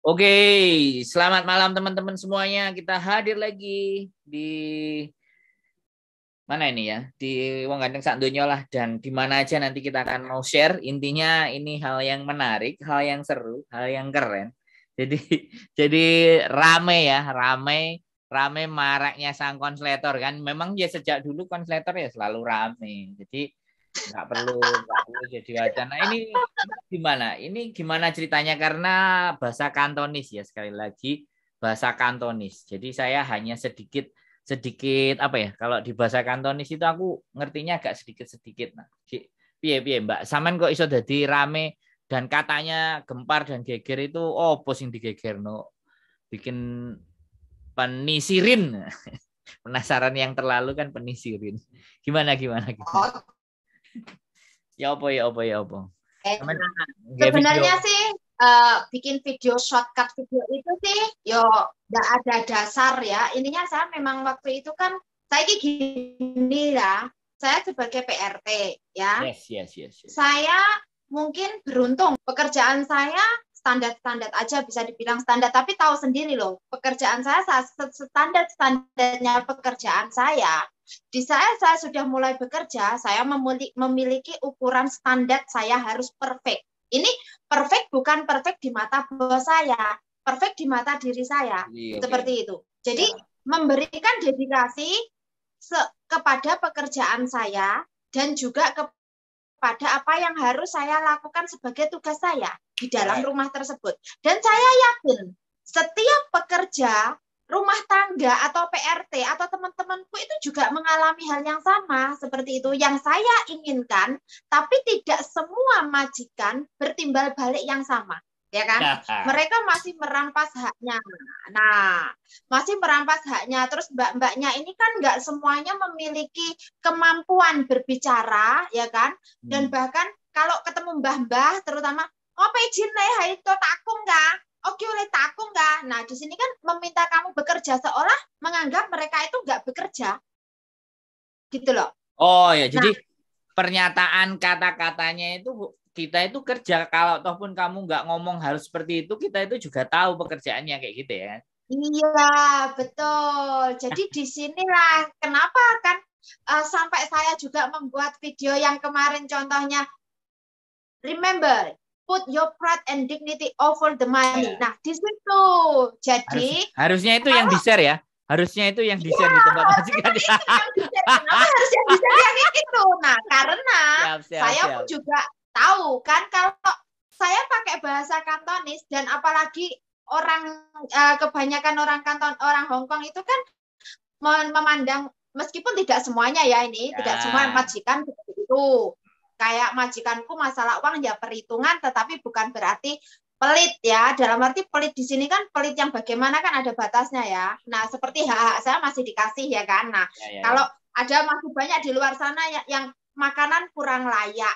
Oke, selamat malam teman-teman semuanya. Kita hadir lagi di mana ini ya? Di Wong Gandeng Sak Donya lah, dan di mana aja nanti kita akan mau share. Intinya ini hal yang menarik, hal yang seru, hal yang keren. Jadi jadi rame ya, rame maraknya sang konsletor kan. Memang ya sejak dulu konsletor ya selalu rame. Jadi nggak perlu jadi wacana. Ini gimana? Ini gimana ceritanya? Karena bahasa Kantonis ya, sekali lagi bahasa Kantonis. Jadi saya hanya sedikit sedikit apa ya? Kalau di bahasa Kantonis itu aku ngertinya agak sedikit-sedikit. Nah, piye piye Mbak? Saman kok iso dadi rame dan katanya gempar dan geger itu pusing digeger no. Bikin penisirin. Penasaran yang terlalu kan penisirin. Gimana? Oh, Ya apa. Cuman nggak video. sebenarnya sih bikin video shortcut video itu sih yo nggak ada dasar ya. Intinya saya memang waktu itu kan saya gini ya. Saya sebagai PRT ya. Yes. Saya mungkin beruntung pekerjaan saya standar-standar aja bisa dibilang standar tapi tahu sendiri loh pekerjaan saya standarnya pekerjaan saya di saya sudah mulai bekerja saya memiliki ukuran standar saya harus perfect ini perfect bukan perfect di mata bos saya perfect di mata diri saya seperti itu jadi memberikan dedikasi kepada pekerjaan saya dan juga pada apa yang harus saya lakukan sebagai tugas saya di dalam rumah tersebut. Dan saya yakin setiap pekerja rumah tangga atau PRT atau teman-temanku itu juga mengalami hal yang sama seperti itu yang saya inginkan, tapi tidak semua majikan bertimbal balik yang sama. Ya kan? Mereka masih merampas haknya. Nah, masih merampas haknya. Terus mbak-mbaknya ini kan nggak semuanya memiliki kemampuan berbicara, ya kan? Dan bahkan kalau ketemu mbah-mbah, terutama, oh pejin nih, itu takung nggak? Oke, oleh takung nggak? Nah, di sini kan meminta kamu bekerja seolah menganggap mereka itu nggak bekerja, gitu loh. Oh ya, jadi pernyataan kata-katanya itu kita itu kerja, kalau toh pun kamu nggak ngomong harus seperti itu, kita itu juga tahu pekerjaannya kayak gitu ya. Iya, betul. Jadi di sinilah kenapa kan sampai saya juga membuat video yang kemarin contohnya, remember, put your pride and dignity over the money. Nah, di situ. Jadi harusnya itu yang di-share ya. Harusnya itu yang di-share di tempat majikan. Kenapa harus yang di-share yang itu? Nah, karena saya pun juga tahu kan kalau saya pakai bahasa Kantonis dan apalagi orang kebanyakan orang Kanton, orang Hong Kong itu kan memandang meskipun tidak semuanya ya ini, tidak semua majikan seperti itu. Kayak majikanku masalah uang ya perhitungan, tetapi bukan berarti pelit ya. Dalam arti pelit di sini kan pelit yang bagaimana kan ada batasnya ya. Nah, seperti hak-hak saya masih dikasih ya kan. Nah, kalau ada masih banyak di luar sana yang makanan kurang layak,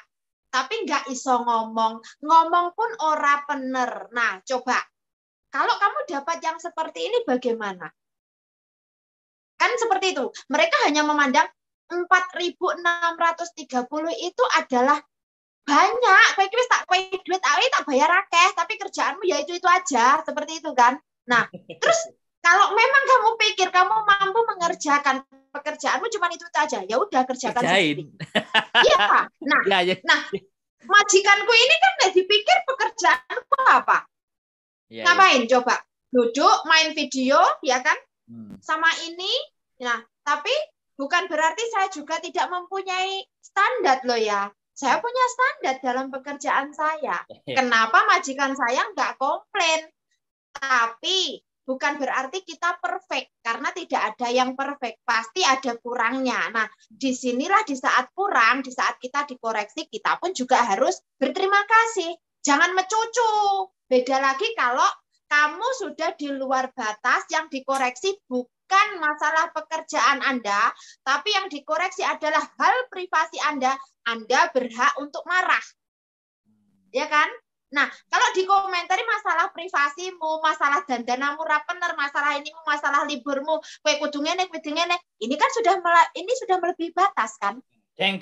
tapi nggak iso ngomong pun ora bener. Nah, coba kalau kamu dapat yang seperti ini bagaimana? Kan seperti itu. Mereka hanya memandang 4.630 itu adalah banyak. Kowe wis tak kowe duit awi tak bayar akeh, tapi kerjaanmu ya itu aja, seperti itu kan. Nah, terus kalau memang kamu pikir kamu mampu mengerjakan pekerjaanmu cuma itu aja, ya udah kerjakan sendiri. Iya. Nah, majikanku ini kan dipikir pekerjaanku apa? Ngapain coba? Duduk main video, ya kan? Sama ini. Nah, tapi bukan berarti saya juga tidak mempunyai standar loh ya. Saya punya standar dalam pekerjaan saya. Kenapa majikan saya nggak komplain? Tapi bukan berarti kita perfect. Karena tidak ada yang perfect. Pasti ada kurangnya. Nah, disinilah di saat kurang, di saat kita dikoreksi, kita pun juga harus berterima kasih. Jangan mencucu. Beda lagi kalau kamu sudah di luar batas yang dikoreksi bukan masalah pekerjaan Anda, tapi yang dikoreksi adalah hal privasi Anda berhak untuk marah. Ya kan? Nah, kalau dikomentari masalah privasimu, masalah dandanamu rapener, masalah ini, masalah liburmu, kue kudu ngene, ini kan sudah melebihi batas kan? Deng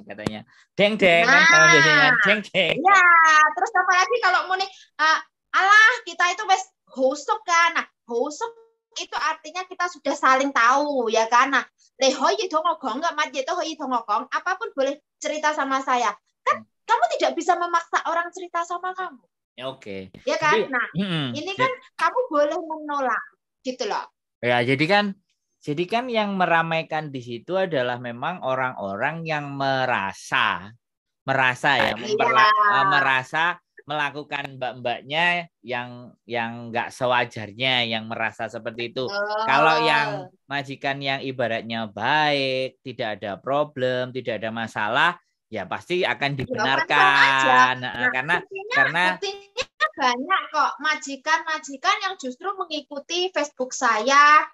katanya. Deng kan biasanya deng. Ya, terus apalagi kalau muni alah kita itu wes hosok kan. Nah, hosok itu artinya kita sudah saling tahu ya kan. Nah, lehoyi dongogong nggak mat itu hoyi dongogong, apapun boleh cerita sama saya. Kan kamu tidak bisa memaksa orang cerita sama kamu. Ya, oke. Ya kan? Jadi, Nah, ini kan kamu boleh menolak gitu loh. ya, jadi kan yang meramaikan di situ adalah memang orang-orang yang merasa ya, merasa melakukan mbak-mbaknya yang nggak sewajarnya, yang merasa seperti itu. Kalau yang majikan yang ibaratnya baik, tidak ada problem, tidak ada masalah, ya pasti akan dibenarkan. Nah, karena buktinya banyak kok majikan-majikan yang justru mengikuti Facebook saya,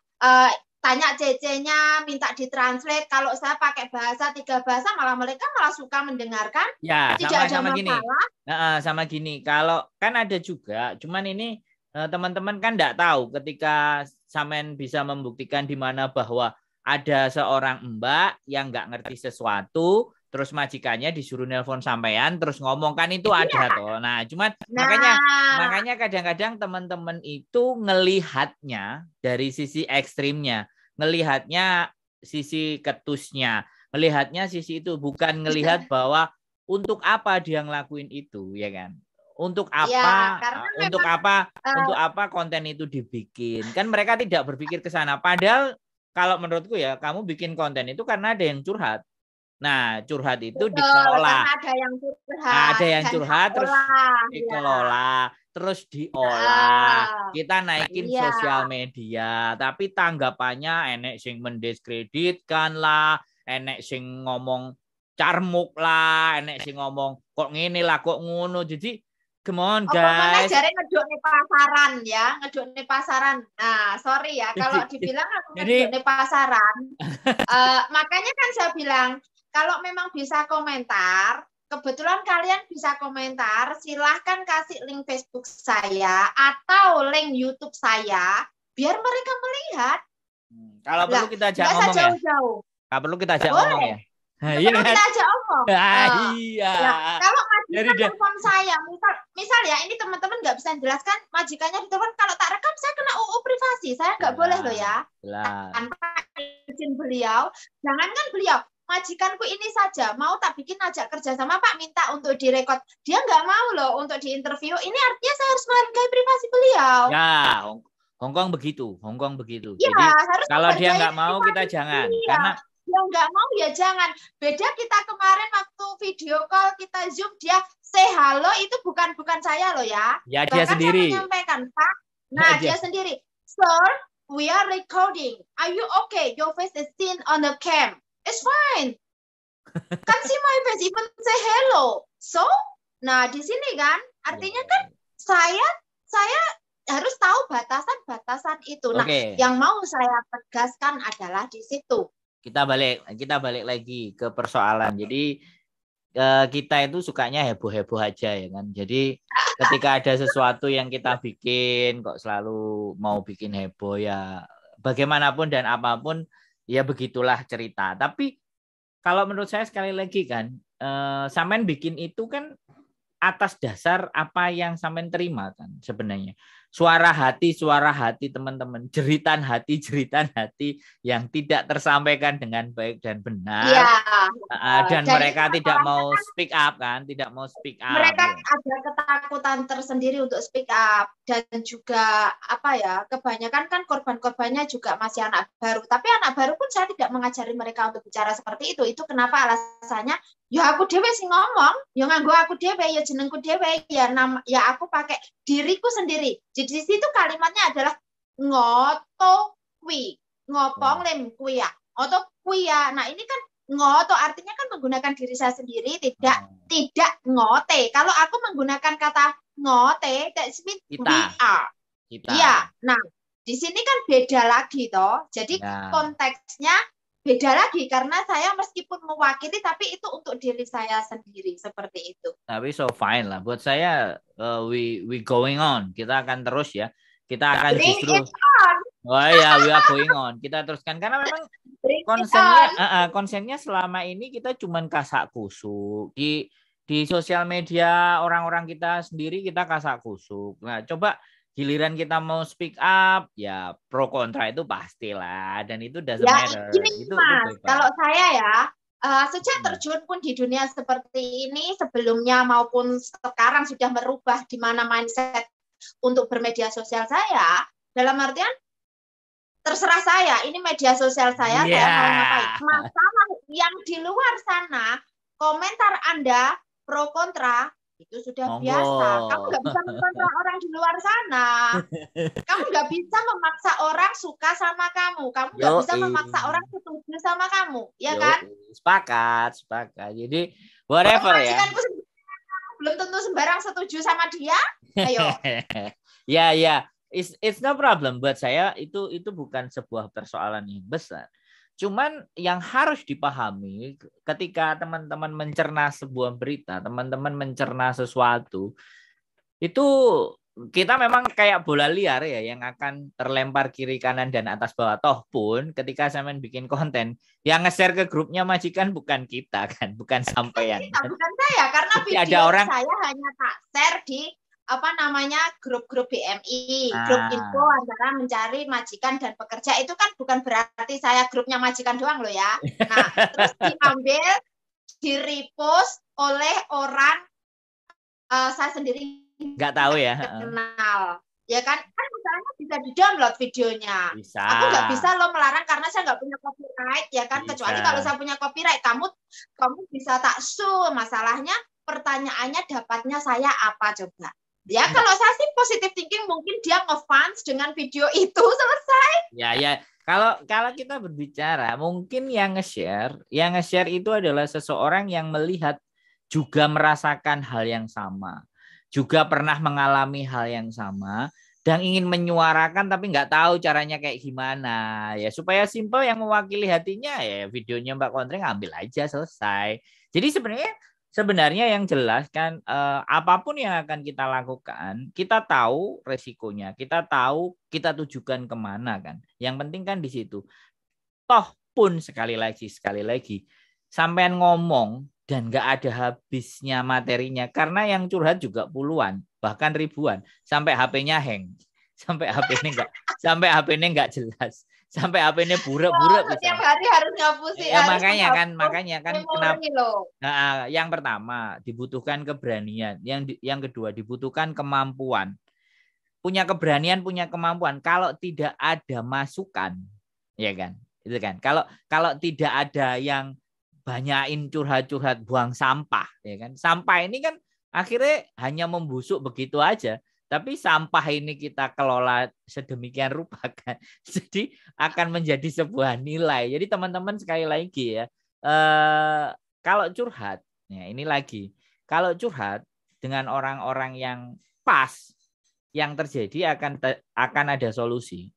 tanya CC-nya, minta ditranslate. Kalau saya pakai bahasa 3 bahasa, mereka malah suka mendengarkan. Ya, tidak ada sama masalah. Gini. Sama gini. Kalau kan ada juga, cuman ini teman-teman kan enggak tahu ketika Samen bisa membuktikan di mana bahwa ada seorang mbak yang nggak ngerti sesuatu, terus majikannya disuruh nelpon sampean, terus ngomong kan itu ada toh. Nah, cuman makanya kadang-kadang teman-teman itu ngelihatnya dari sisi ekstrimnya, ngelihatnya sisi ketusnya, melihatnya sisi itu, bukan ngelihat bahwa untuk apa dia ngelakuin itu, ya kan? Untuk apa? Untuk apa konten itu dibikin? Kan mereka tidak berpikir ke sana. Padahal kalau menurutku ya, kamu bikin konten itu karena ada yang curhat. Nah, curhat itu dikelola. Ada yang curhat terus dikelola, terus diolah. Kita naikin sosial media, tapi tanggapannya enek sing mendiskreditkan lah, enek sing ngomong carmuk lah, enek sing ngomong kok ngene lah, kok ngono. Jadi come on guys. Jare ngedukne pasaran ya, ngedukne pasaran. Nah, sorry ya kalau dibilang aku ngedukne pasaran. Makanya kan saya bilang kalau memang bisa komentar, kebetulan kalian bisa komentar, silahkan kasih link Facebook saya atau link YouTube saya biar mereka melihat. Kalau perlu kita ajak ngomong ya. Kalau perlu kita ajak ngomong ya. Iya kan? Kita aja omong. Iya. Kalau majikan telepon saya, misal ya ini teman-teman nggak bisa jelaskan, majikannya ditelepon, kalau tak rekam saya kena UU privasi, saya nggak boleh loh ya. Tanpa izin beliau, jangankan beliau, majikanku ini saja mau tak bikin ajak kerja sama Pak, minta untuk direkod, dia nggak mau loh untuk diinterview. Ini artinya saya harus menghargai privasi beliau. Ya, Hongkong begitu. Ya, jadi kalau dia nggak mau kita jangan, karena yang nggak mau ya jangan. Beda kita kemarin waktu video call kita Zoom, dia say halo, itu bukan saya loh ya. Ya dia sendiri. Saya menyampaikan, Pak. Nah, dia sendiri. Sir, we are recording. Are you okay? Your face is seen on the cam. It's fine. Kan see my face, even say hello. So, nah di sini kan, artinya kan saya harus tahu batasan-batasan itu. Nah, yang mau saya tegaskan adalah di situ. Kita balik lagi ke persoalan. Jadi kita itu sukanya heboh-heboh aja ya kan. Jadi ketika ada sesuatu yang kita bikin kok selalu mau bikin heboh, ya bagaimanapun dan apapun ya begitulah cerita. Tapi kalau menurut saya sekali lagi kan, Samen bikin itu kan atas dasar apa yang Samen terima kan sebenarnya. Suara hati teman-teman, jeritan hati yang tidak tersampaikan dengan baik dan benar. Ya, dan mereka tidak mau speak up kan, Mereka ada ketakutan tersendiri untuk speak up, dan juga kebanyakan kan korban-korbannya juga masih anak baru. Tapi anak baru pun saya tidak mengajari mereka untuk bicara seperti itu. Itu kenapa alasannya? Ya aku dewe sing ngomong, ya nganggo aku dewe, ya jenengku dewe, ya aku pakai diriku sendiri. Jadi di situ kalimatnya adalah ngoto kui, ngopong lem kuya, oto kuya. Nah ini kan ngoto artinya kan menggunakan diri saya sendiri, tidak ngote. Kalau aku menggunakan kata ngote, that means we are. Iya. Nah di sini kan beda lagi toh. Jadi konteksnya beda lagi karena saya meskipun mewakili tapi itu untuk diri saya sendiri seperti itu. Tapi so fine lah buat saya, we going on. Kita akan terus ya. Kita akan justru we are going on. Kita teruskan karena memang konsennya selama ini kita cuman kasak kusuk di sosial media orang-orang kita sendiri kita kasak kusuk. Nah, coba giliran kita mau speak up, ya pro kontra itu pastilah, dan itu doesn't matter. Gini Itu Mas, bebas. kalau saya ya, sejak terjun pun di dunia seperti ini, sebelumnya maupun sekarang sudah merubah di mana mindset untuk bermedia sosial saya, dalam artian terserah saya, ini media sosial saya mau ngapain. Masalah yang di luar sana, komentar Anda pro kontra, itu sudah biasa. Kamu nggak bisa mengontrol orang di luar sana. Kamu nggak bisa memaksa orang suka sama kamu. Kamu nggak bisa memaksa orang setuju sama kamu, ya kan? Sepakat. Jadi whatever ya. Belum tentu sembarang setuju sama dia. Ayo. Ya. It's no problem buat saya, itu bukan sebuah persoalan yang besar. Cuman yang harus dipahami ketika teman-teman mencerna sebuah berita, teman-teman mencerna sesuatu, itu kita memang kayak bola liar ya yang akan terlempar kiri kanan dan atas bawah. Toh pun ketika saya bikin konten, yang nge-share ke grupnya majikan bukan kita kan, bukan sampean. Bukan saya, karena video saya hanya tak share di grup-grup BMI, grup info antara mencari majikan dan pekerja. Itu kan bukan berarti saya grupnya majikan doang loh ya. Nah, terus diambil, di-repost oleh orang saya sendiri nggak tahu ya. Kenal. Ya kan misalnya bisa di-download videonya. Bisa. Aku nggak bisa lo melarang karena saya nggak punya copyright, ya kan? Bisa. Kecuali kalau saya punya copyright, kamu bisa tak sue. Masalahnya pertanyaannya dapatnya saya apa coba? Ya kalau saya sih positive thinking, mungkin dia ngefans dengan video itu, selesai. Ya. Kalau kita berbicara, mungkin yang nge-share itu adalah seseorang yang melihat juga merasakan hal yang sama, juga pernah mengalami hal yang sama, dan ingin menyuarakan tapi nggak tahu caranya kayak gimana. Ya supaya simpel, yang mewakili hatinya ya videonya Mbak Kontreng ambil aja, selesai. Jadi sebenarnya yang jelas kan, apapun yang akan kita lakukan, kita tahu resikonya, kita tahu kita tujukan kemana kan. Yang penting kan di situ. Toh pun sekali lagi, sampean ngomong dan nggak ada habisnya materinya, karena yang curhat juga puluhan, bahkan ribuan, sampai HP-nya hang, sampai HP-nya nggak jelas. Sampai HP-nya buruk-buruk setiap hari harus ngapusin. Ya makanya kan kenapa? Nah, yang pertama dibutuhkan keberanian, yang kedua dibutuhkan kemampuan. Punya keberanian, punya kemampuan. Kalau tidak ada masukan, ya kan? Itu kan. Kalau tidak ada yang banyakin curhat-curhat, buang sampah, ya kan? Sampah ini kan akhirnya hanya membusuk begitu aja. Tapi sampah ini kita kelola sedemikian rupa kan, jadi akan menjadi sebuah nilai. Jadi teman-teman sekali lagi ya, kalau curhat, ya ini lagi, kalau curhat dengan orang-orang yang pas, yang terjadi akan ada solusi,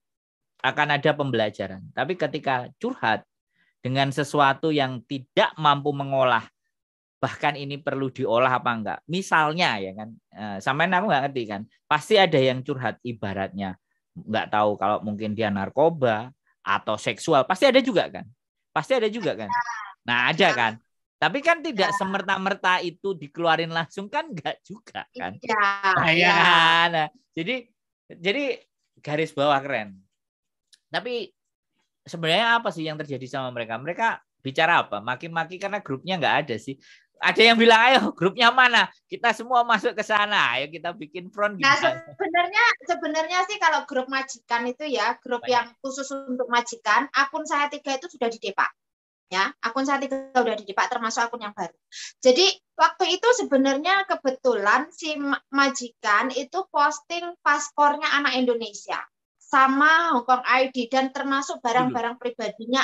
akan ada pembelajaran. Tapi ketika curhat dengan sesuatu yang tidak mampu mengolah, bahkan ini perlu diolah apa enggak. Misalnya ya kan, sampean aku nggak ngerti kan, pasti ada yang curhat ibaratnya nggak tahu kalau mungkin dia narkoba atau seksual, pasti ada juga kan. Nah ada kan. Tapi kan tidak semerta-merta itu dikeluarin langsung kan, enggak juga kan. Nah, jadi garis bawah keren. Tapi sebenarnya apa sih yang terjadi sama mereka? Mereka bicara apa? Maki-maki karena grupnya nggak ada sih. Ada yang bilang, ayo grupnya mana? Kita semua masuk ke sana. Ayo kita bikin front. Nah sebenarnya sih kalau grup majikan itu ya, grup yang khusus untuk majikan, akun saya 3 itu sudah didepak. Ya, akun saya 3 sudah didepak, termasuk akun yang baru. Jadi waktu itu sebenarnya kebetulan si majikan itu posting paspornya anak Indonesia sama Hong Kong ID dan termasuk barang-barang pribadinya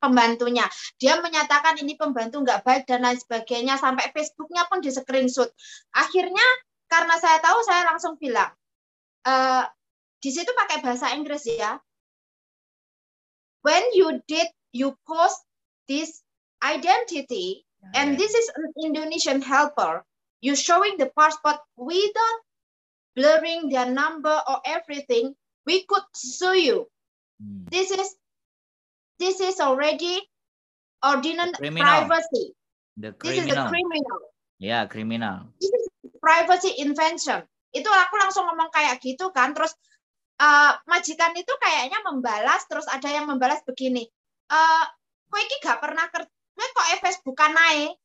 pembantunya. Dia menyatakan ini pembantu nggak baik dan lain sebagainya, sampai Facebooknya pun di screenshot. Akhirnya karena saya tahu, saya langsung bilang, di situ pakai bahasa Inggris ya. When you post this identity and this is an Indonesian helper, you showing the passport without blurring their number or everything, we could sue you. This is already ordinance privacy. This is a criminal. Ya, kriminal. This is privacy invasion. Itu aku langsung ngomong kayak gitu kan. Terus majikan itu kayaknya membalas, terus ada yang membalas begini. Kok ini gak pernah kerja, kok Facebookan naik?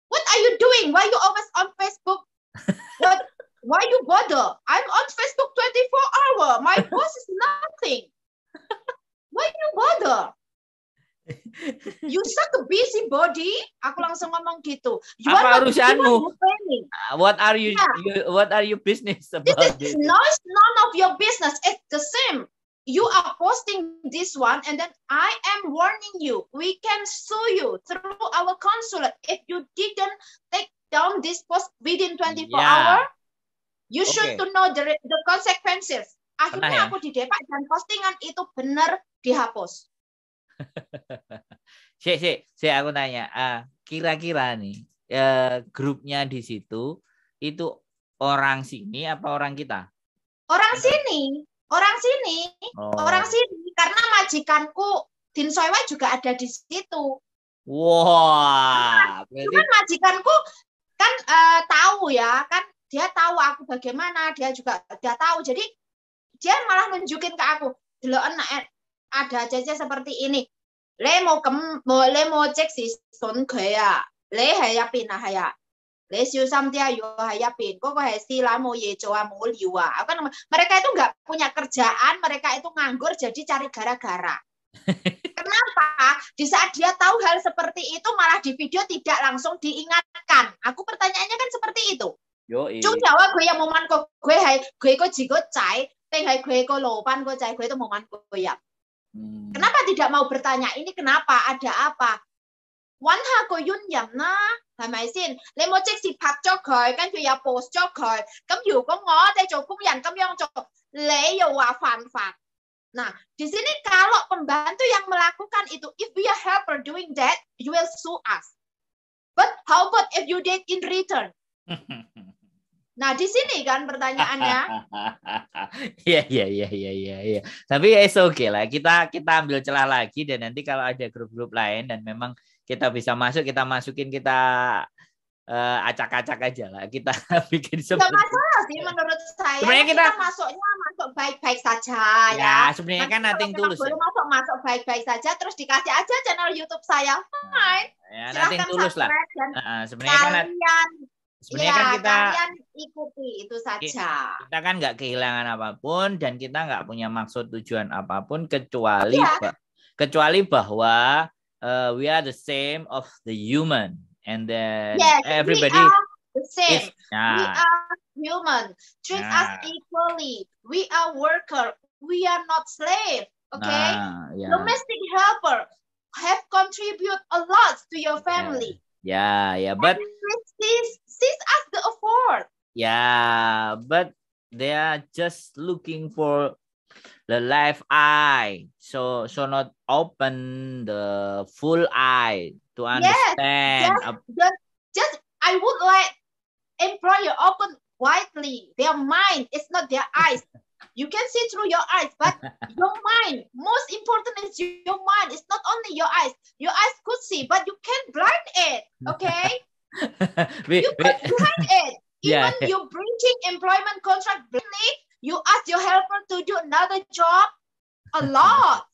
What are you doing? Why you always on Facebook? Why you bother? I'm on Facebook 24 hours. My boss is nothing. Why you bother? You such a busy body. Aku langsung ngomong gitu. You Apa urusanmu? What are you business about this? Is none of your business. It's the same. You are posting this one, and then I am warning you. We can sue you through our consulate if you didn't take down this post within 24 hours. You should to know the consequences. Akhirnya aku didepak dan postingan itu benar dihapus. Si aku tanya, kira-kira nih grupnya di situ itu orang sini apa orang kita? Orang sini. Orang sini karena majikanku Din Soewa juga ada di situ. Wah, cuman majikanku kan tahu ya, kan dia tahu aku bagaimana, dia tahu. Jadi dia malah nunjukin ke aku, "Deloken ada aja seperti ini. Le mau cek si son ya. Le haya pin haya. Le siu sam dia yo haya pin. Kok hesi lah mau ye coba mau liwa." Kan mereka itu nggak punya kerjaan, mereka itu nganggur jadi cari gara-gara. Kenapa? Di saat dia tahu hal seperti itu malah di video tidak langsung diingatkan. Aku pertanyaannya kan seperti itu. Chung jawab gue yang moman ko gue hai gue ko jigo cai, teng hai gue ko lopan ko cai gue itu moman ko ya. Kenapa tidak mau bertanya ini kenapa? Ada apa? Wan ha ko yun yam na, hai mai sin. Le mo cek si pak cho佢，跟住又 post 咗佢。咁如果我哋做工人咁樣做，你又話犯法。Nah, di sini kalau pembantu yang melakukan itu, if we are helper doing that, you will sue us. But how about if you did in return? Nah, di sini kan pertanyaannya. Iya. Tapi it's okay lah. Kita ambil celah lagi dan nanti kalau ada grup-grup lain dan memang kita bisa masuk, kita masukin, kita acak-acak aja lah. Kita bikin seperti itu. Masalah sih menurut saya. Sebenarnya kita masuk baik-baik saja ya. Sebenarnya kan nothing tulus. Boleh masuk baik-baik saja, terus dikasih aja channel YouTube saya. Fine. Ya, nothing tulus lah. Sebenarnya kan kalian ikuti itu saja. Kita kan nggak kehilangan apapun dan kita nggak punya maksud tujuan apapun kecuali bahwa we are the same of the human. And then everybody we are the same. We are human. Treat us equally. We are worker. We are not slave. Okay. Domestic helper have contribute a lot to your family. But sees us the afford. But they are just looking for the live eye, so not open the full eye to understand. Just I would like employer open widely their mind. It's not their eyes. You can see through your eyes, but your mind. Most important is your mind. It's not only your eyes. Your eyes could see, but you can't blind it. Okay, you could blind it. Even you breaching employment contract blindly. You ask your helper to do another job a lot.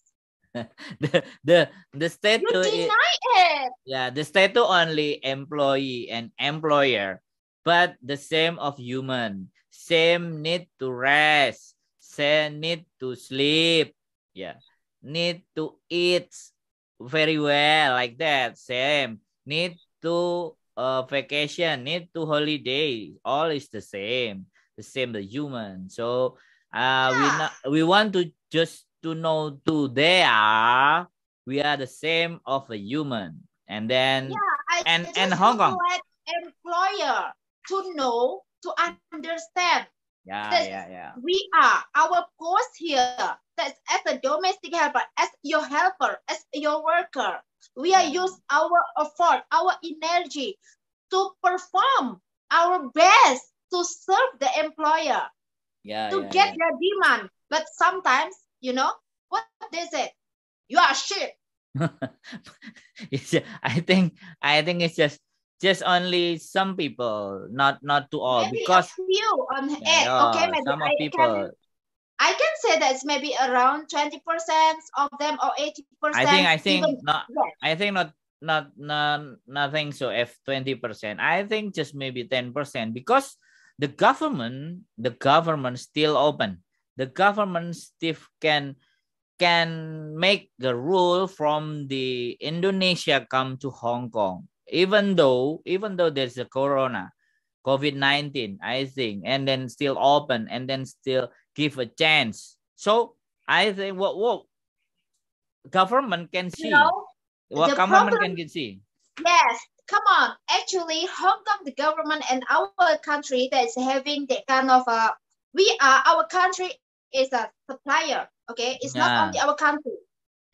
The status you deny it. The status only employee and employer, but the same of human. Same need to rest. Same need to sleep. Need to eat very well like that. Same need to vacation. Need to holiday. All is the same. The human. So we want to just to know we are the same of a human. And then and Hong Kong employer to know, to understand. We are our post here. That's as a domestic helper, as your helper, as your worker. We are use our effort, our energy to perform our best to serve the employer, to get their demand. But sometimes, what they say? You are shit. I think it's just just only some people, not to all, Maybe because a few on okay, maybe some of people. I can say that's maybe around 20% of them or 80%. I think even not. yes. I think nothing. So if 20%, I think just maybe 10%, because the government still open. The government still can make the rule from the Indonesia come to Hong Kong, even though there's a corona, COVID-19, I think, and then still open, and then still give a chance. So I think what government can see, what government can see. Yes, come on. Actually, Hong Kong, the government and our country that is having that kind of our country is a supplier. Okay, it's not only our country.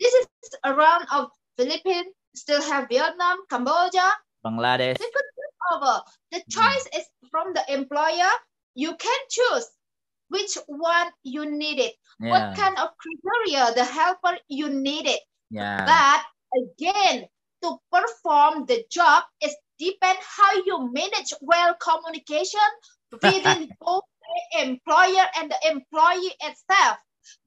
This is around of Philippines, still have Vietnam, Cambodia, Bangladesh. they could take over. The choice is from the employer. You can choose which one you need it. What kind of criteria the helper you need it. But again, to perform the job, it depends how you manage well communication within both the employer and the employee itself.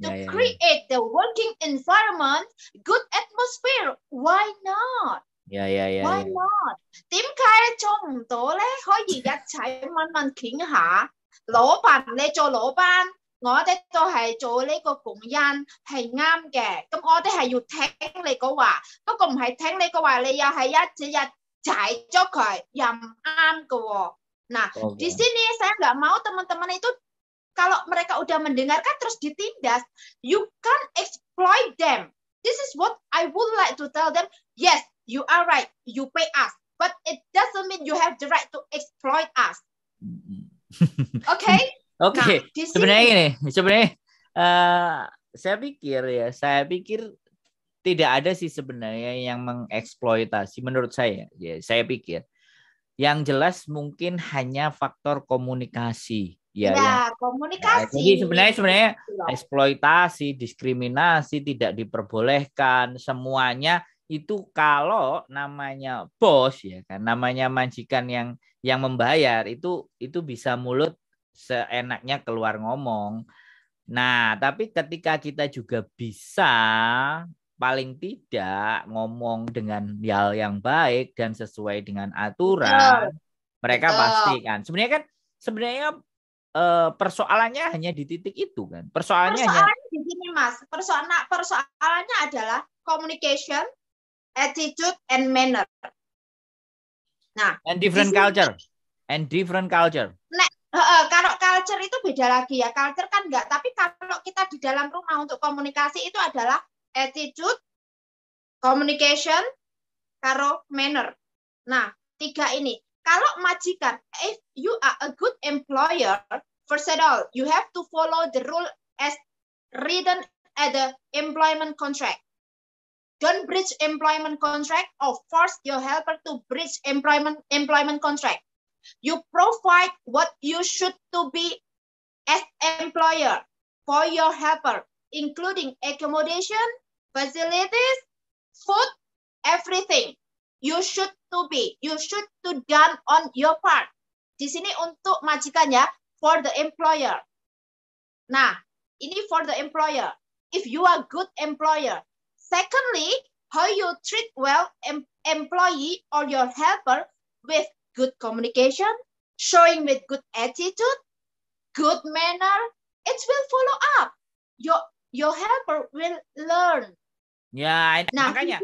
To create the working environment, good atmosphere. Why not? Why not? Điểm khai cho một tổ lấy khói gì gạch chạy mình khiển hạ lỗ bàn lấy cho lỗ ban ngõ thế tôi hay cho lấy個共印係啱嘅咁我哋係要聽你個話不過唔係聽你個話你又係一踩咗佢又唔啱嘅喎nah di sini saya nggak mau teman-teman itu kalau mereka udah mendengarkan terus ditindas you can't exploit them this is what I would like to tell them yes you are right. You pay us, but it doesn't mean you have the right to exploit us. Okay? Okay. Nah, sebenarnya saya pikir tidak ada sih sebenarnya yang mengeksploitasi menurut saya. Ya, saya pikir yang jelas mungkin hanya faktor komunikasi. Komunikasi. Jadi sebenarnya eksploitasi, diskriminasi tidak diperbolehkan semuanya. Itu kalau namanya bos ya kan namanya majikan yang membayar itu bisa mulut seenaknya keluar ngomong. Nah, tapi ketika kita juga bisa paling tidak ngomong dengan hal yang baik dan sesuai dengan aturan, mereka pasti kan. Sebenarnya persoalannya hanya di titik itu kan. Persoalannya di sini Mas. Persoalannya adalah communication, attitude and manner. Nah, and different culture. Nah, kalau culture itu beda lagi ya. Culture kan enggak, tapi kalau kita di dalam rumah untuk komunikasi itu adalah attitude, communication, karo manner. Nah, 3 ini. Kalau majikan, if you are a good employer, first of all, you have to follow the rule as written at the employment contract. Don't breach employment contract or force your helper to breach employment contract. You provide what you should to be as employer for your helper, including accommodation, facilities, food, everything. You should to done on your part. Di sini untuk majikan ya, for the employer. Nah, ini for the employer. If you are good employer. Secondly, how you treat well employee or your helper with good communication, showing with good attitude, good manner, it will follow up. Your helper will learn. Ya, makanya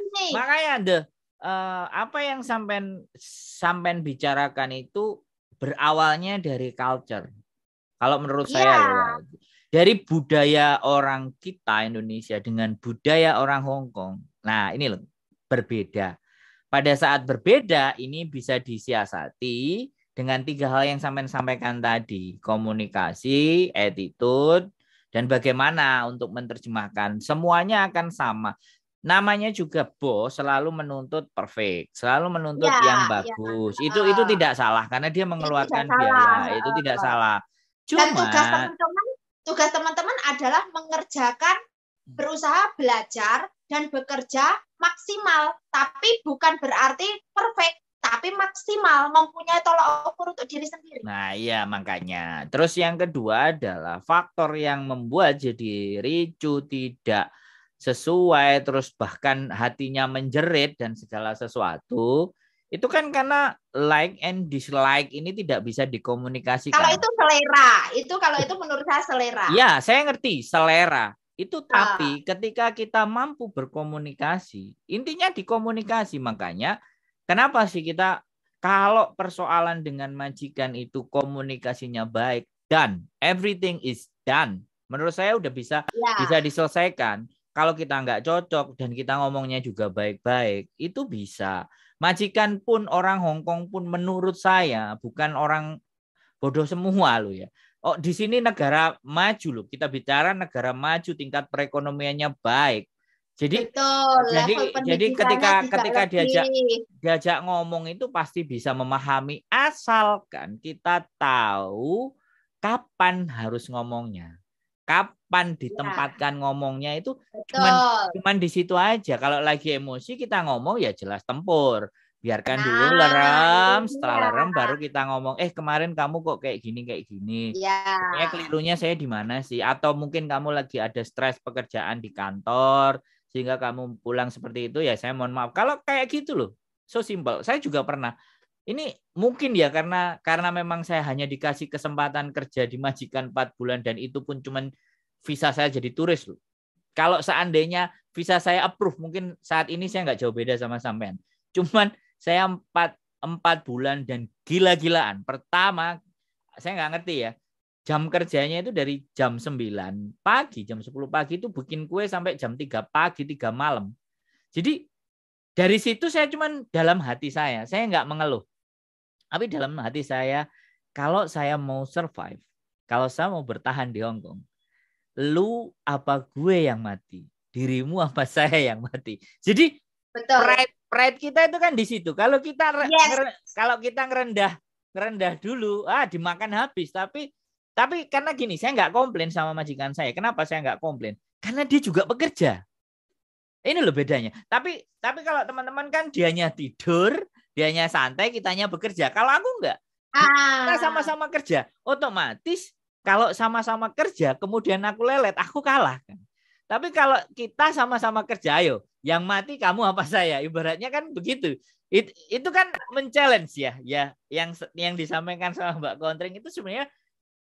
apa yang sampean bicarakan itu berawalnya dari culture. Kalau menurut saya dari budaya orang kita Indonesia dengan budaya orang Hong Kong. Nah, ini loh berbeda. Pada saat berbeda ini bisa disiasati dengan 3 hal yang sampean sampaikan tadi, komunikasi, attitude, dan bagaimana untuk menerjemahkan. Semuanya akan sama. Namanya juga bos selalu menuntut perfect, selalu menuntut yang bagus. Itu tidak salah karena dia mengeluarkan biaya. Itu tidak salah. Cuma tugas teman-teman adalah mengerjakan, berusaha belajar dan bekerja maksimal, tapi bukan berarti perfect, tapi maksimal, mempunyai tolak ukur untuk diri sendiri. Nah, iya makanya. Terus yang kedua adalah faktor yang membuat jadi ricu, tidak sesuai, terus bahkan hatinya menjerit dan segala sesuatu. Itu kan karena like and dislike ini tidak bisa dikomunikasikan. Kalau itu selera, kalau itu menurut saya selera. Ya, saya ngerti selera. Itu tapi ketika kita mampu berkomunikasi, intinya dikomunikasi. Makanya kenapa sih kita kalau persoalan dengan majikan itu komunikasinya baik dan everything is done, menurut saya udah bisa diselesaikan. Kalau kita nggak cocok dan kita ngomongnya juga baik-baik, itu bisa. Majikan pun orang Hongkong pun menurut saya bukan orang bodoh semua loh ya. Oh, di sini negara maju loh. Kita bicara negara maju, tingkat perekonomiannya baik. Jadi betul, jadi ketika diajak ngomong itu pasti bisa memahami, asalkan kita tahu kapan harus ngomongnya. Kapan ditempatkan ngomongnya itu cuman di situ aja. Kalau lagi emosi kita ngomong ya jelas tempur. Biarkan dulu lerem, setelah lerem baru kita ngomong, kemarin kamu kok kayak gini. Sebenarnya kelirunya saya di mana sih? Atau mungkin kamu lagi ada stres pekerjaan di kantor, sehingga kamu pulang seperti itu, ya saya mohon maaf. Kalau kayak gitu loh, so simple. Saya juga pernah. Ini mungkin ya karena memang saya hanya dikasih kesempatan kerja di majikan 4 bulan, dan itu pun cuman visa saya jadi turis loh. Kalau seandainya visa saya approve, mungkin saat ini saya nggak jauh beda sama sampean. Cuman saya 4 bulan dan gila-gilaan. Pertama, saya nggak ngerti ya. Jam kerjanya itu dari jam 9 pagi, jam 10 pagi itu bikin kue sampai jam 3 pagi, 3 malam. Jadi dari situ saya cuman dalam hati saya nggak mengeluh. Tapi dalam hati saya, kalau saya mau survive, kalau saya mau bertahan di Hong Kong, lu apa gue yang mati? Dirimu apa saya yang mati? Jadi pride kita itu kan di situ. Kalau kita ngerendah dulu, dimakan habis. Tapi karena gini, saya nggak komplain sama majikan saya. Kenapa saya nggak komplain? Karena dia juga bekerja. Ini loh bedanya. Tapi kalau teman-teman kan dianya tidur, dianya santai, kitanya bekerja. Kalau aku enggak. Kita sama-sama kerja. Otomatis kalau sama-sama kerja, kemudian aku lelet, aku kalah kan. Tapi kalau kita sama-sama kerja, ayo, yang mati kamu apa saya, ibaratnya kan begitu. Itu kan men-challenge ya, yang disampaikan sama Mbak Kontring itu sebenarnya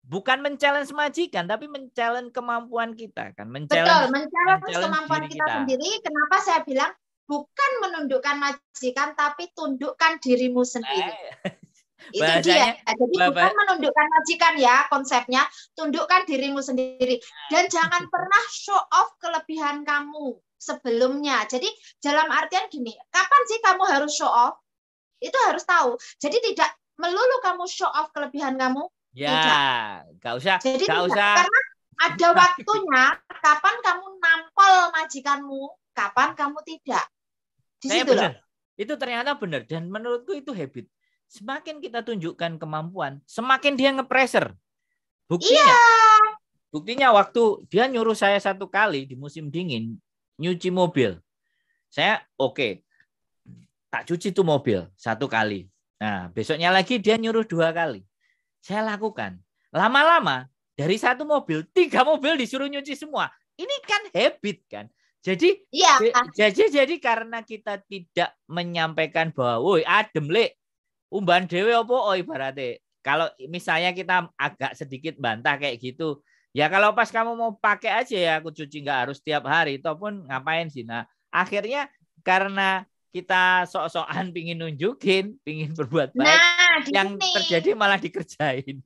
bukan men-challenge majikan, tapi men-challenge kemampuan kita kan, men-challenge kemampuan kita sendiri. Kenapa saya bilang bukan menundukkan majikan, tapi tundukkan dirimu sendiri. Itu dia. Jadi bukan menundukkan majikan ya konsepnya, tundukkan dirimu sendiri. Dan jangan pernah show off kelebihan kamu sebelumnya. Jadi dalam artian gini, kapan sih kamu harus show off? Itu harus tahu. Jadi tidak melulu kamu show off kelebihan kamu. Ya, nggak usah. Jadi nggak usah. Karena ada waktunya kapan kamu nampol majikanmu, kapan kamu tidak. Di situ loh. Itu ternyata benar, dan menurutku itu habit. Semakin kita tunjukkan kemampuan, semakin dia nge-pressure. Buktinya waktu dia nyuruh saya 1 kali di musim dingin nyuci mobil. Saya tak cuci tuh mobil 1 kali. Nah, besoknya lagi dia nyuruh 2 kali. Saya lakukan. Lama-lama dari 1 mobil, 3 mobil disuruh nyuci semua. Ini kan habit kan. Jadi karena kita tidak menyampaikan bahwa woi adem lek umban dewe opo ibaratnya. Kalau misalnya kita agak sedikit bantah kayak gitu, ya kalau pas kamu mau pakai aja ya aku cuci, nggak harus tiap hari. Itu pun ngapain sih? Nah akhirnya karena kita sok-sokan pingin nunjukin, pingin berbuat baik, yang terjadi malah dikerjain.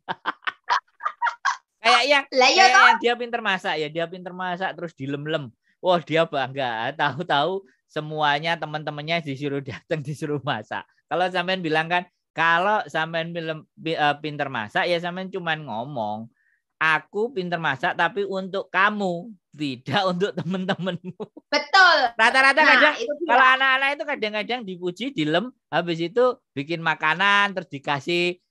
Kayak yang dia pinter masak ya, dia pinter masak terus dilem-lem. Wah dia bangga, tahu-tahu semuanya teman-temannya disuruh datang, disuruh masak. Kalau sampean bilang kan, kalau sampean pinter masak ya sampean cuman ngomong, aku pinter masak tapi untuk kamu, tidak untuk teman-temanmu. Betul. Rata-rata kadang kalau anak-anak itu kadang-kadang dipuji, dilem, habis itu bikin makanan terus dikasih.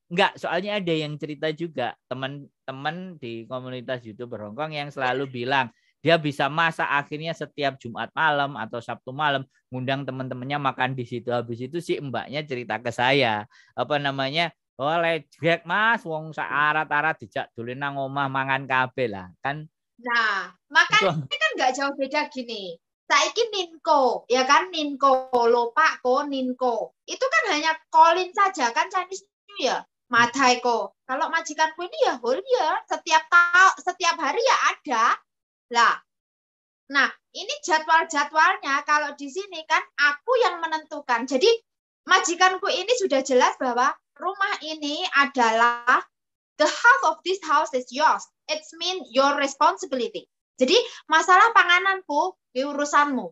Enggak, soalnya ada yang cerita juga teman-teman di komunitas YouTuber Hongkong yang selalu bilang, Dia bisa masak akhirnya setiap Jumat malam atau Sabtu malam ngundang teman-temannya makan di situ. Habis itu si mbaknya cerita ke saya, apa namanya? Oh, lejek Mas, wong sak arat-arat dijak dolen nang omah mangan kabeh lah. Kan Nah, makanya kan nggak jauh beda gini. Saiki Ninko, ya kan Ninko, lupa ko Ninko. Itu kan hanya call-in saja kan Chinese New Year. Madai ko. Kalau majikanku ini ya whole year, setiap hari ya ada. Lah, nah ini jadwal-jadwalnya kalau di sini kan aku yang menentukan. Jadi majikanku ini sudah jelas bahwa rumah ini adalah the half of this house is yours. It's mean your responsibility. Jadi masalah pangananku di urusanmu.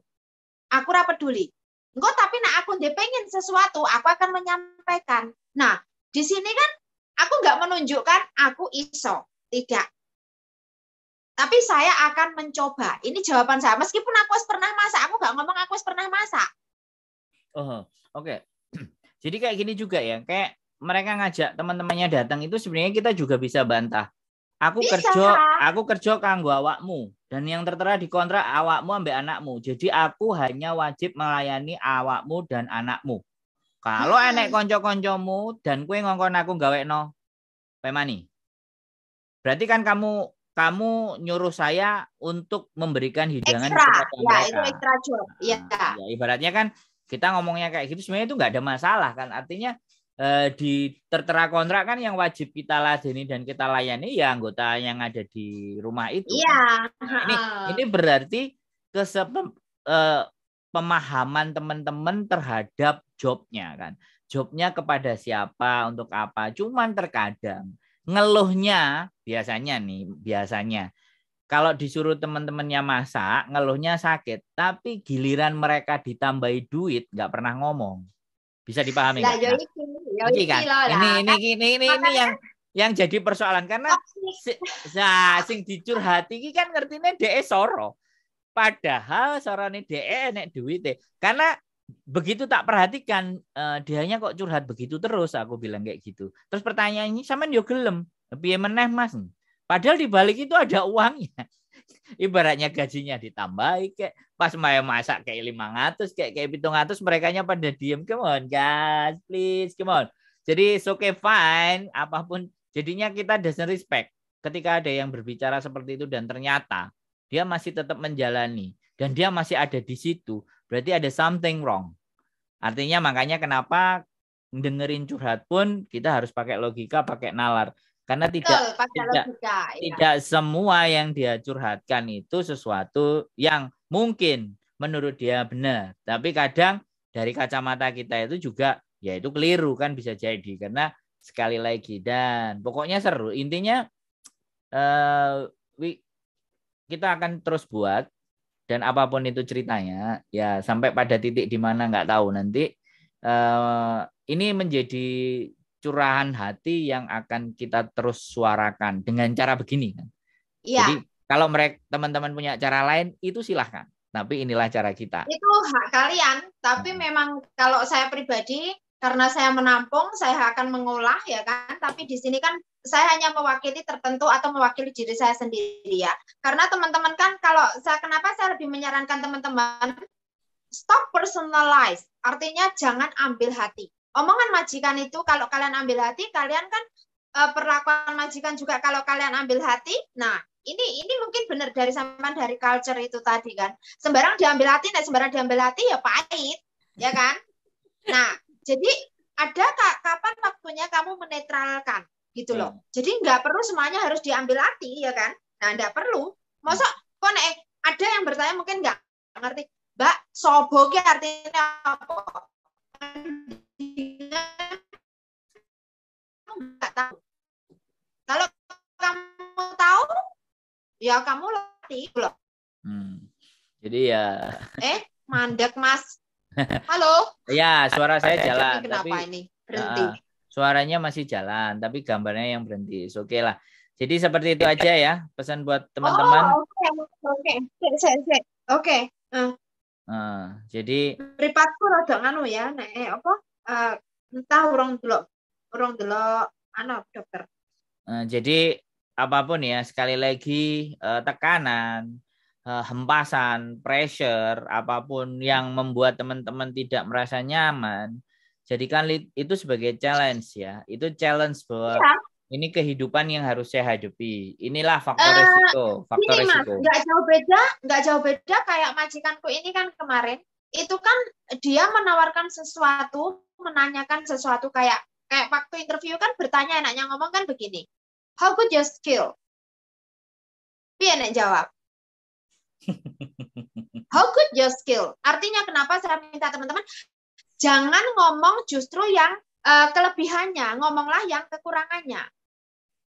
Aku ora peduli. Engko tapi nak aku pengen sesuatu, aku akan menyampaikan. Nah, di sini kan aku nggak menunjukkan aku iso, tidak. Tapi saya akan mencoba. Ini jawaban saya. Meskipun aku pernah masak, aku nggak ngomong aku pernah masak. Oh, oke. Jadi kayak gini juga ya, kayak mereka ngajak teman-temannya datang itu sebenarnya kita juga bisa bantah. Aku kerja kanggo awakmu dan yang tertera di kontrak awakmu ambek anakmu. Jadi aku hanya wajib melayani awakmu dan anakmu. Kalau enek konco-koncomu dan kue ngongkon aku gawekno pemani. Berarti kan kamu nyuruh saya untuk memberikan hidangan kepada mereka. Ya, itu extra job. Ya. Ya, ibaratnya kan kita ngomongnya kayak gitu sebenarnya itu nggak ada masalah kan. Artinya di tertera kontrak kan yang wajib kita ladeni dan kita layani ya anggota yang ada di rumah itu. Iya. Kan? Nah, ini berarti pemahaman teman-teman terhadap jobnya kan. Jobnya kepada siapa, untuk apa. Cuman terkadang ngeluhnya biasanya kalau disuruh teman-temannya masak, ngeluhnya sakit. Tapi giliran mereka ditambahi duit nggak pernah ngomong. Bisa dipahami nggak? Ini kan, ini yang jadi persoalan karena sing dicurhati ini kan ngertine DE soro. Padahal sorone DE nek duwite. Karena begitu tak perhatikan dianya kok curhat begitu terus, aku bilang kayak gitu. Terus pertanyaannya sampean yo gelem. Piye meneh Mas? Padahal di balik itu ada uangnya. Ibaratnya gajinya ditambahi kayak pas mau masak kayak 500 kayak 700 merekanya pada diem, come on guys please come on. Jadi okay fine apapun, jadinya kita doesn't respect ketika ada yang berbicara seperti itu dan ternyata dia masih tetap menjalani dan dia masih ada di situ, berarti ada something wrong. Artinya makanya kenapa dengerin curhat pun kita harus pakai logika, pakai nalar. Karena tidak semua yang dia curhatkan itu sesuatu yang mungkin menurut dia benar. Tapi kadang dari kacamata kita itu juga ya itu keliru kan, bisa jadi. Karena sekali lagi dan pokoknya seru. Intinya kita akan terus buat dan apapun itu ceritanya ya sampai pada titik di mana nggak tahu nanti ini menjadi curahan hati yang akan kita terus suarakan dengan cara begini kan. Ya. Jadi kalau mereka teman-teman punya cara lain itu silahkan. Tapi inilah cara kita. Itu hak kalian. Tapi memang kalau saya pribadi karena saya menampung, saya akan mengolah ya kan. Tapi di sini kan saya hanya mewakili tertentu atau mewakili diri saya sendiri ya. Karena teman-teman kan kalau kenapa saya lebih menyarankan teman-teman stop personalize. Artinya jangan ambil hati. Omongan majikan itu kalau kalian ambil hati, kalian kan perlakuan majikan juga kalau kalian ambil hati. Nah, ini mungkin benar dari culture itu tadi kan. Sembarang diambil hati, nah sembarang diambil hati ya pahit, ya kan? Nah, jadi ada kapan waktunya kamu menetralkan gitu loh. Jadi nggak perlu semuanya harus diambil hati, ya kan? Nah, nggak perlu. Masa kok ada yang bertanya mungkin nggak ngerti, Mbak, soboke artinya apa? Nggak tahu. Kalau kamu tahu, ya kamu latih loh. Jadi ya. Mandek Mas. Halo. Ya, suara saya jalan. Kenapa tapi, ini berhenti? Suaranya masih jalan, tapi gambarnya yang berhenti. Oke lah. Jadi seperti itu aja ya pesan buat teman-teman. Oke. Jadi mripatku rada nganu ya, entah urung delok dokter. Jadi apapun ya sekali lagi tekanan hempasan, pressure, apapun yang membuat teman-teman tidak merasa nyaman, jadikan itu sebagai challenge ya. Itu challenge bahwa Iya. ini kehidupan yang harus saya hadapi. Inilah faktor Eh, resiko, faktor Ini Mas, resiko. nggak jauh beda kayak majikanku ini kan kemarin. Itu kan dia menawarkan sesuatu, menanyakan sesuatu kayak waktu interview kan bertanya enaknya ngomong kan begini. How good your skill? Piye nek jawab? How good your skill? Artinya kenapa saya minta teman-teman jangan ngomong justru yang kelebihannya, ngomonglah yang kekurangannya.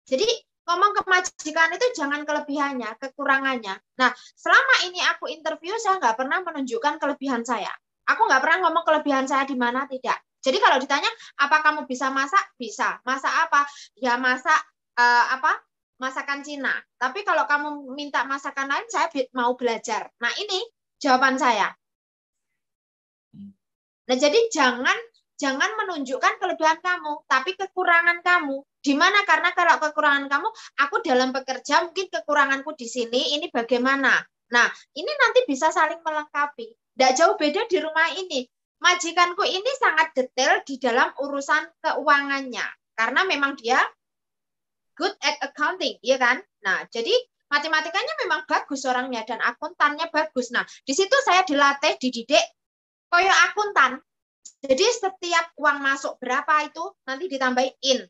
Jadi ngomong ke majikan itu jangan kelebihannya, kekurangannya. Nah, selama ini aku interview, saya nggak pernah menunjukkan kelebihan saya. Aku nggak pernah ngomong kelebihan saya di mana, tidak. Jadi kalau ditanya, apa kamu bisa masak? Bisa. Masak apa? Ya masak masakan Cina. Tapi kalau kamu minta masakan lain, saya mau belajar. Nah, ini jawaban saya. Nah, jadi jangan menunjukkan kelebihan kamu, tapi kekurangan kamu. Di mana? Karena kalau kekurangan kamu, aku dalam bekerja mungkin kekuranganku di sini, ini bagaimana? Nah, ini nanti bisa saling melengkapi. Tidak jauh beda di rumah ini. Majikanku ini sangat detail di dalam urusan keuangannya. Karena memang dia good at accounting, iya kan? Nah, jadi matematikanya memang bagus orangnya dan akuntannya bagus. Nah, di situ saya dilatih, dididik koyo akuntan. Jadi setiap uang masuk berapa itu nanti ditambahin in,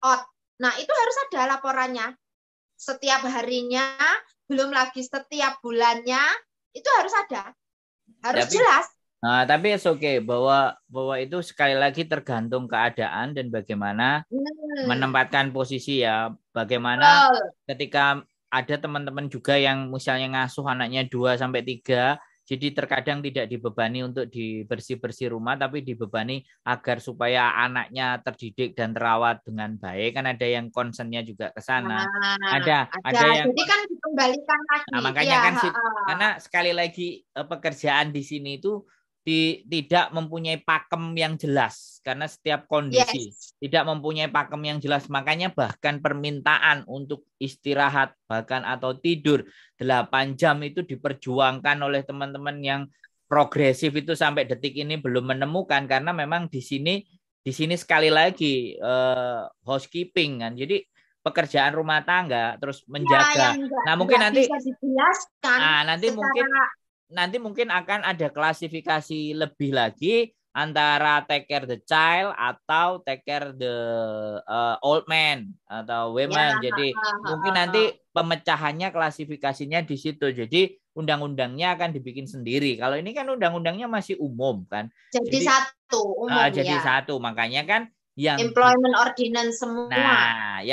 out. Nah, itu harus ada laporannya. Setiap harinya, belum lagi setiap bulannya, itu harus ada. Harus jelas. Nah, tapi oke bahwa itu sekali lagi tergantung keadaan dan bagaimana menempatkan posisi ya. Bagaimana ketika ada teman-teman juga yang misalnya ngasuh anaknya 2 sampai 3, jadi terkadang tidak dibebani untuk dibersih-bersih rumah, tapi dibebani agar supaya anaknya terdidik dan terawat dengan baik. Kan ada yang concernnya juga ke sana. Ada yang jadi kan dikembalikan lagi. Nah, makanya kan karena sekali lagi pekerjaan di sini itu tidak mempunyai pakem yang jelas karena setiap kondisi tidak mempunyai pakem yang jelas, makanya bahkan permintaan untuk istirahat bahkan atau tidur 8 jam itu diperjuangkan oleh teman-teman yang progresif itu sampai detik ini belum menemukan, karena memang di sini sekali lagi housekeeping kan, jadi pekerjaan rumah tangga terus menjaga. Nah, mungkin nanti bisa dijelaskan. Nanti mungkin akan ada klasifikasi lebih lagi antara take care the child atau take care the old man atau women. Jadi mungkin nanti pemecahannya klasifikasinya di situ. Jadi undang-undangnya akan dibikin sendiri. Kalau ini kan undang-undangnya masih umum kan. Jadi satu umum jadi satu. Makanya kan yang employment ordinance semua. Nah,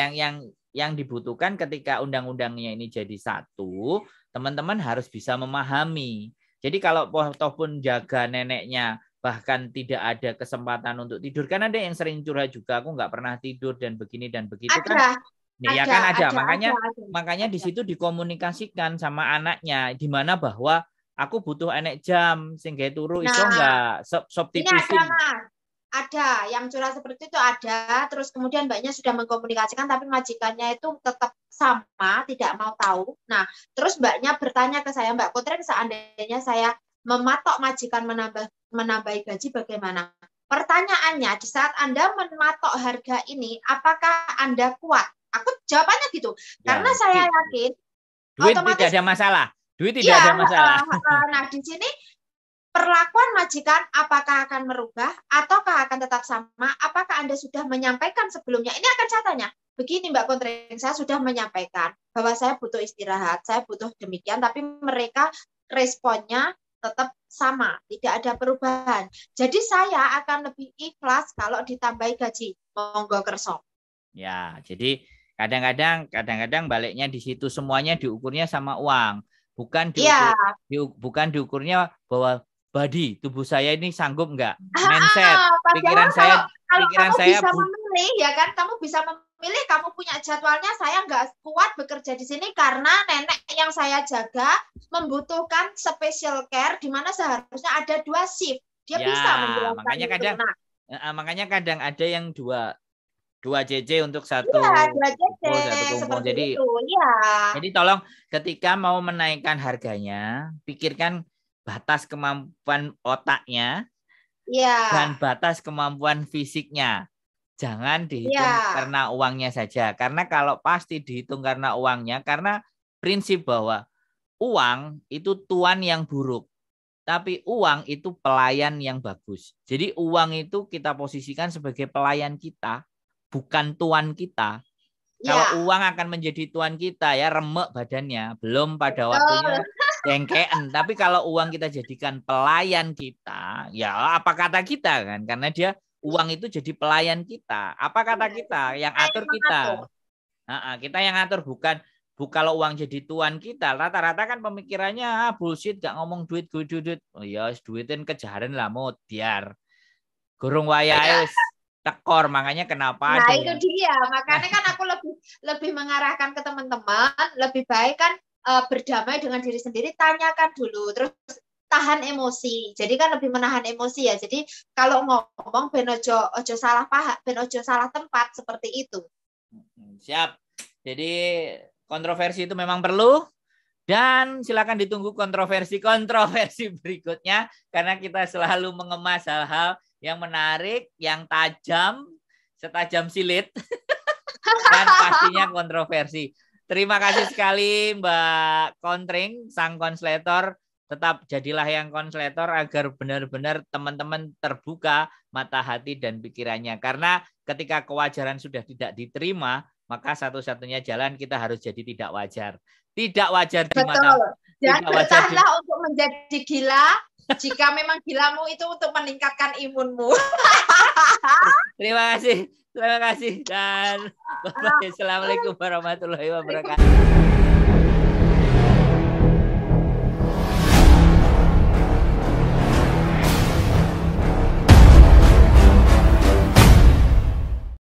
yang dibutuhkan ketika undang-undangnya ini jadi satu, teman-teman harus bisa memahami. Jadi kalau toh pun jaga neneknya bahkan tidak ada kesempatan untuk tidur, kan ada yang sering curhat juga, aku nggak pernah tidur dan begini dan begitu kan. Ya kan ada. Makanya di situ dikomunikasikan sama anaknya, di mana bahwa aku butuh enek jam sehingga turu iso nggak sop tipisin. Ada yang curhat seperti itu ada, terus kemudian mbaknya sudah mengkomunikasikan tapi majikannya itu tetap sama, tidak mau tahu. Nah, terus mbaknya bertanya ke saya, Mbak Putri, seandainya saya mematok majikan menambahi gaji bagaimana? Pertanyaannya, di saat Anda mematok harga ini, apakah Anda kuat? Aku jawabannya gitu, karena saya yakin duit tidak ada masalah. Duit tidak ada masalah. Nah, di sini perlakuan majikan apakah akan merubah ataukah akan tetap sama? Apakah Anda sudah menyampaikan sebelumnya? Ini akan saya tanya. Begini Mbak Kontring, saya sudah menyampaikan bahwa saya butuh istirahat, saya butuh demikian, tapi mereka responnya tetap sama, tidak ada perubahan. Jadi saya akan lebih ikhlas kalau ditambahi gaji. Monggo kerso. Ya, jadi kadang-kadang baliknya di situ, semuanya diukurnya sama uang. Bukan diukurnya bahwa body tubuh saya ini sanggup nggak, mindset, pikiran saya bisa memilih ya kan, kamu bisa memilih, kamu punya jadwalnya, saya nggak kuat bekerja di sini karena nenek yang saya jaga membutuhkan special care di mana seharusnya ada 2 shift, dia bisa menjelaskan makanya kadang ada yang 2 CC untuk satu Iya, 2 CC satu kumpul. seperti Jadi itu. Iya. jadi tolong ketika mau menaikkan harganya, pikirkan batas kemampuan otaknya Iya. dan batas kemampuan fisiknya. Jangan dihitung Iya. karena uangnya saja. Karena kalau pasti dihitung karena uangnya, karena prinsip bahwa uang itu tuan yang buruk. Tapi uang itu pelayan yang bagus. Jadi uang itu kita posisikan sebagai pelayan kita, bukan tuan kita. Kalau Iya. uang akan menjadi tuan kita ya remek badannya, belum pada Betul. waktunya jengkean. Tapi kalau uang kita jadikan pelayan kita, ya apa kata kita kan? Karena dia uang itu jadi pelayan kita. Apa kata kita? Yang atur kita. Kita yang atur bukan kalau uang jadi tuan kita. Rata-rata kan pemikirannya bullshit, gak ngomong duit. Oh ya, duitin kejaran lah mau biar. Gurung wayahe tekor, makanya kenapa Nah, ada itu dia. Makanya kan aku lebih mengarahkan ke teman-teman, lebih baik kan berdamai dengan diri sendiri, tanyakan dulu, terus tahan emosi. Jadi kan lebih menahan emosi ya. Jadi kalau ngomong ben ojo salah paham, ben ojo salah tempat seperti itu. Siap. Jadi kontroversi itu memang perlu. Dan silakan ditunggu kontroversi berikutnya karena kita selalu mengemas hal-hal yang menarik, yang tajam, setajam silit dan pastinya kontroversi. Terima kasih sekali Mbak Kontring, sang konslator. Tetap jadilah yang konslator agar benar-benar teman-teman terbuka mata hati dan pikirannya. Karena ketika kewajaran sudah tidak diterima, maka satu-satunya jalan kita harus jadi tidak wajar. Tidak wajar di mata. Dan bertahanlah untuk menjadi gila jika memang gilamu itu untuk meningkatkan imunmu. Terima kasih dan Assalamualaikum warahmatullahi wabarakatuh.